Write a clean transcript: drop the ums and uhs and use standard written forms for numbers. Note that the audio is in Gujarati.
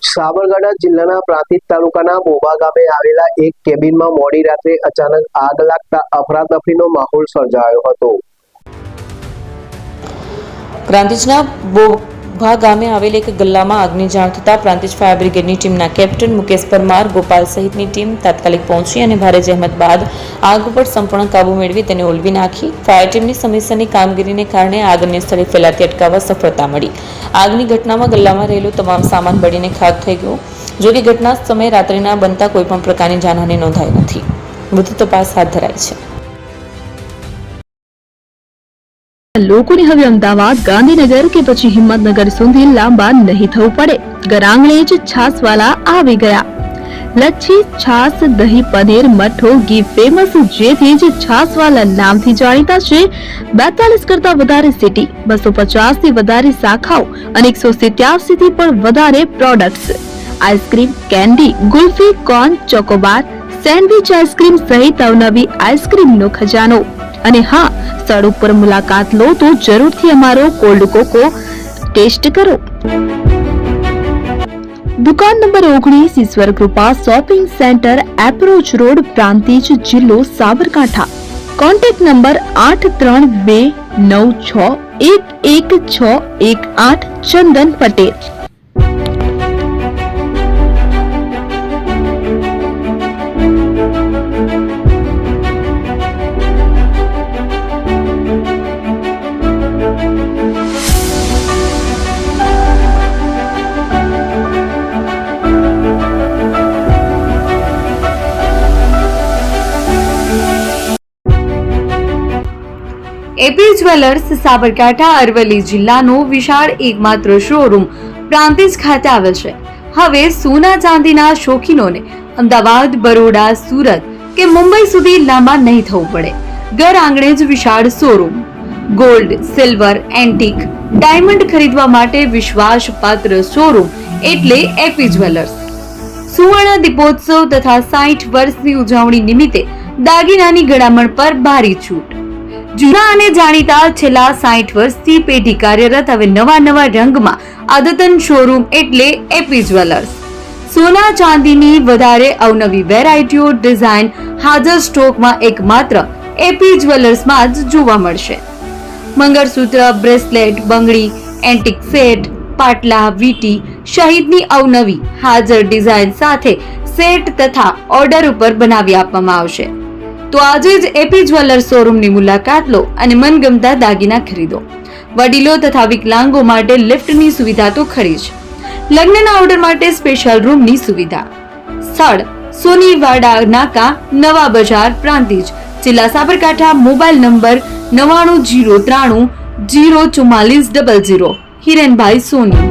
સાબરકાંઠા જિલ્લાના પ્રાંતિજ તાલુકાના બોબા ગામે આવેલા એક કેબિનમાં મોડી રાત્રે અચાનક આગ લાગતા અફરાતફરીનો માહોલ સર્જાયો હતો। પ્રાંતિજના બોબા ગામે આવેલ એક ગલ્લામાં આગની જાણ થતાં પ્રાંતિજ ફાયર બ્રિગેડની ટીમના કેપ્ટન મુકેશ પરમાર, ગોપાલ સહિતની ટીમ તાત્કાલિક પહોંચી અને ભારે જહેમત બાદ આગ પર સંપૂર્ણ કાબુ મેળવી તેને ઓલવી નાખી। ફાયર ટીમની સમયસરની કામગીરીને કારણે આગ અન્ય સ્થળે ફેલાતી અટકાવવા સફળતા મળી। આગની ઘટનામાં ગલ્લામાં રહેલો તમામ સામાન બળીને ખાક થઈ ગયો। જો કે ઘટના સમયે રાત્રિના બનતા કોઈપણ પ્રકારની જાનહાનિ નોંધાઈ નથી। વધુ તપાસ હાથ ધરાઈ છે। લોકોને હવે અમદાવાદ, ગાંધીનગર કે પછી હિંમતનગર સુધી લાંબા નહીં થવું પડે। ઘર આંગણે જ છાસવાલા આવી ગયા। લચ્છી, છાસ, દહીં, પનીર, મઠો, ઘી ફેમસ, જેથી જ છાસવાલા નામથી જાણીતા છે। 42 કરતા વધારે સિટી, 250 થી વધારે શાખાઓ અને 187 થી પણ વધારે products. Ice cream, candy, kulfi, corn, Chocobar, sandwich ice cream સહિત અવનવી આઈસ્ક્રીમનો ખજાનો। અને હા, સ્થળ ઉપર મુલાકાત લો તો જરૂરથી અમારો કોલ્ડ કોકો ટેસ્ટ કરો। દુકાન number 19, Ishwar Krupa shopping centre, approach road, Prantij, જિલ્લો Sabarkantha. Contact number 8329611618 Chandan Patel. AP jewellers Sabarkantha Aravalli જિલ્લાનો વિશાળ એકમાત્ર શોરૂમ પ્રાંતિજ ખાતે આવેલ છે। હવે સોના ચાંદીના શોખીનોને અમદાવાદ, બરોડા, સુરત કે મુંબઈ સુધી લાંબા નહીં થવું પડે। ઘર આંગણે જ વિશાળ showroom. Gold, silver, antique, diamond ખરીદવા માટે વિશ્વાસપાત્ર શોરૂમ એટલે એપી જ્વેલર્સ। સુવર્ણ દીપોત્સવ તથા 60 વર્ષની ઉજવણી નિમિત્તે દાગીનાની ગળામણ પર ભારી છૂટ। જૂના અને જાણીતા છેલ્લા 60 વર્ષથી પેઢી કાર્યરત હવે નવા રંગમાં અદ્યતન શોરૂમ એટલે એપી જ્વેલર્સ। સોના ચાંદીની વધારે અવનવી વેરાયટીઓ, ડિઝાઇન હાજર સ્ટોકમાં એકમાત્ર એપી જ્વેલર્સમાં જ જોવા મળશે। મંગળસૂત્ર, બ્રેસલેટ, બંગડી, એન્ટિક સેટ, પાટલા, વીટી સહિતની અવનવી હાજર ડિઝાઇન સાથે સેટ તથા ઓર્ડર ઉપર બનાવી આપવામાં આવશે। તો આજે જ એપી જ્વેલર્સ શોરૂમની મુલાકાત લો અને મનગમતા દાગીના ખરીદો। વડીલો તથા વિકલાંગો માટે લિફ્ટની સુવિધા તો ખરી જ, લગ્નના ઓર્ડર માટે સ્પેશિયલ રૂમની સુવિધા। સ્થળ સોનીવાડા નાકા, નવા બજાર, પ્રાંતિજ, જિલ્લા સાબરકાંઠા। Mobile number 9903304400। હિરેનભાઈ સોની।